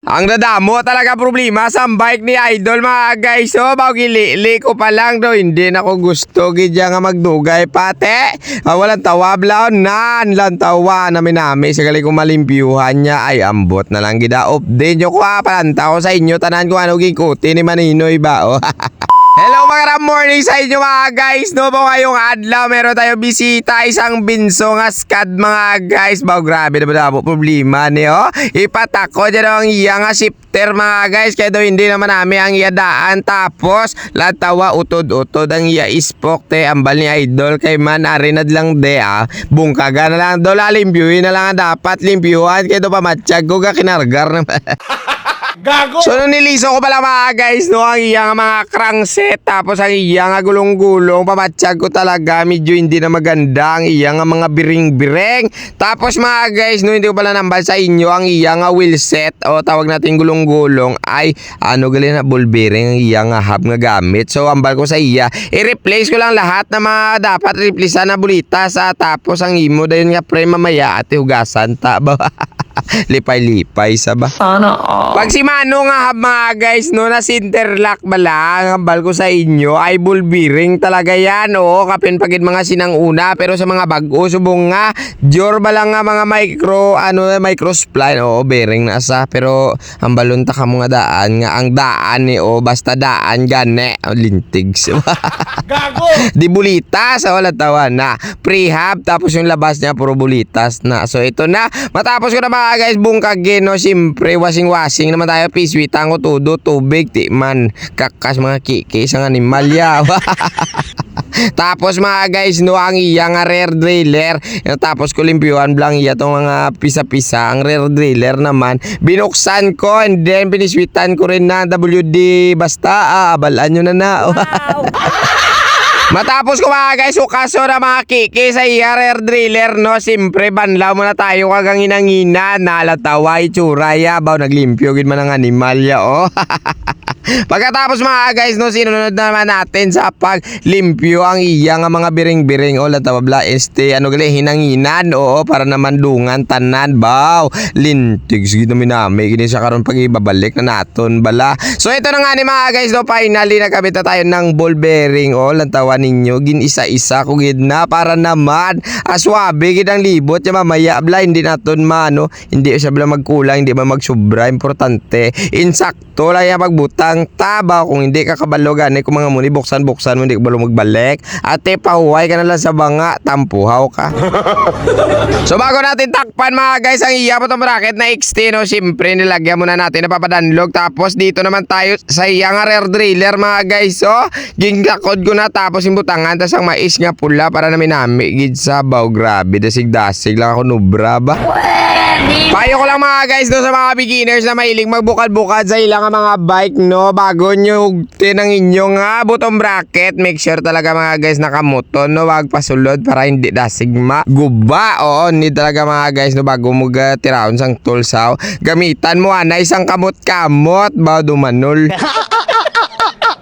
Ang dadamo talaga problema sa bike ni Idol mga guys. So, bagili ko pa lang daw. Hindi na ko gusto gidya nga magdugay pate. Walang tawa blaon nan. Lang tawa namin sa gali kong malimpyuhan niya. Ay ambot na lang gida. Update nyo ko palanta ko sa inyo. Tanan ko ano gikuti ni Maninoy ba. Oh. Hello mga morning sa inyo mga guys. No po ngayong adlaw meron tayo bisita isang binso nga skad mga guys. Bao grabe na ba po problema niyo. Ipatako dyan ang iya nga shifter mga guys. Kaya daw hindi naman namin ang iya daan. Tapos latawa utod-utod ang iya ispok te ambal ni Idol. Kay man arinad lang de bungkaga na lang daw lalimbyuhin na lang dapat limpyuhan. Kaya daw pamatsyag ko ka kinargar naman. Gago! So nung niliso ko pala mga guys no, ang iya nga mga crankset. Tapos ang iya nga gulong-gulong. Pamatsyag ko talaga medyo hindi na maganda. Ang iya nga mga biring-biring. Tapos mga guys no, hindi ko pala nambal sa inyo. Ang iya nga wheel set o tawag natin gulong-gulong ay ano gali na ball bearing. Ang iya nga hub nga gamit. So ambal ko sa iya, i-replace ko lang lahat na mga dapat replacean na bulitas. Tapos ang imo dayon nga pre mamaya ate hugasan ta ba. Lipay-lipay sa ba? Sana Pag si Mano nga mga guys no, na sinterlock bala ang hambal ko sa inyo ay ball bearing talaga yan. Oo, kapin pagid mga sinang una. Pero sa mga bago subong nga jor bala nga mga micro spline. Oo, bearing na sa. Pero hambalon ta ka mga daan nga ang daan ni basta daan gane lintig. Gago! Di bulitas wala tawa na prehab tapos yung labas niya puro bulitas na. So ito na matapos ko na mga guys bungkagin no, siyempre washing naman tayo piswitan ko todo tubig ti man kakas mga kikis ang animalya. Tapos mga guys no, ang iya nga rear driller tapos ko limpyuhan blang iya tong mga pisa-pisa. Ang rear driller naman binuksan ko and then piniswitan ko rin na WD basta abalaan nyo na. Wow. Matapos ko mga guys, ukaso na mga kiki sa rear driller no, siyempre banlaw muna tayo kagang inangina, nalatawa itsura ya, baw naglimpyo gid man ang animalya Pagkatapos mga guys no, sinunod naman natin sa paglimpyo ang iya nga mga biring-biring latawa bla ano gali hinanginan para naman dungan tanan baw lintig sige namin kini sa karon pag ibabalik na naton bala. So ito na nga ni mga guys no, finally nakabit na tayo ng ball bearing lantawa ninyo gin isa-isa ko gid na para naman aswabe gid ang libot ya mamaya bla hindi naton hindi siya bla magkulang hindi ba magsubra. Importante insakto lang ya pagbutang taba. Kung hindi ka kabalo gani kung mga muni buksan mo hindi ka balo magbalik ate pahuway ka na lang sa banga tampuhaw ka. So bago natin takpan mga guys ang iya po itong bracket na XT no, siyempre nilagyan muna natin na papadanlog. Tapos dito naman tayo sa iya nga rear driller mga guys gingkakod ko na tapos imbutangan tas ang mais nga pula para namin gid sa baw grabe dasig-dasig lang ako nubra ba. Payo ko lang mga guys no, sa mga beginners na mahilig magbukad-bukad sa ilang mga bike no, bago nyo hugtin ang inyong butong bracket, make sure talaga mga guys nakamuton no, wag pasulod para hindi dasig guba. Need talaga mga guys no, bago mo tiraon sang tulsaw gamitan mo na isang kamot-kamot ba dumanol.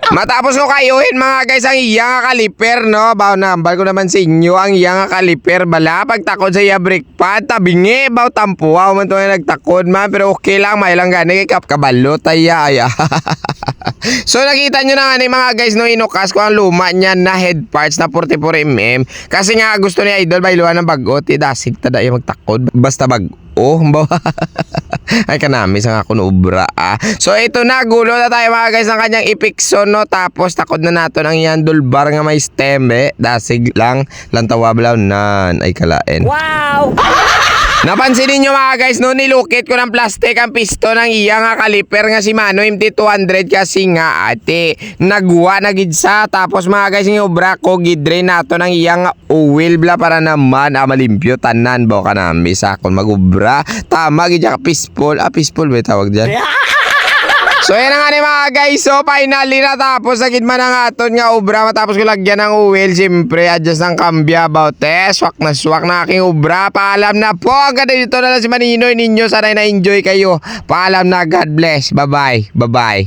Matapos ko kayuhin mga guys ang iya nga kaliper no, baw nambal ko naman sa inyo ang iya nga kaliper bala pagtakod sa iya brake pad tabingi baw tampuaw man to nga nagtakod man pero okay lang may lang gani kay kabalo taya aya. So nakita nyo na nga ni mga guys no, inukas ko ang luma niya na head parts na 44mm kasi nga gusto ni Idol bailuan ng bago dasig tada yung magtakod basta bago ay kanami sa nga kuno ubra So ito na gulo na tayo mga guys ng kanyang ipikso no, tapos takod na nato ang handle bar nga may stem dasig lang lantawa blaw nan ay kalain. Wow. Napansin niyo mga guys no, nilukit ko ng plastic ang piston ng iya nga kaliper nga si Mano MT200 kasi nga ate nagwa na gid sa. Tapos mga guys yung obra ko gidre nato ng iya nga oil bla para naman malimpyo tanan ba kanami sa kon magubra tama gid ka pispol ba tawag diyan. So yan nga ni mga guys, so finally natapos agad man ang aton nga obra. Matapos ko lagyan ng oil, siyempre adjust ng kambya about swak na aking obra. Paalam na po, hanggang dito na lang si Maninoy ninyo. Sana na-enjoy kayo. Paalam na, God bless, bye bye.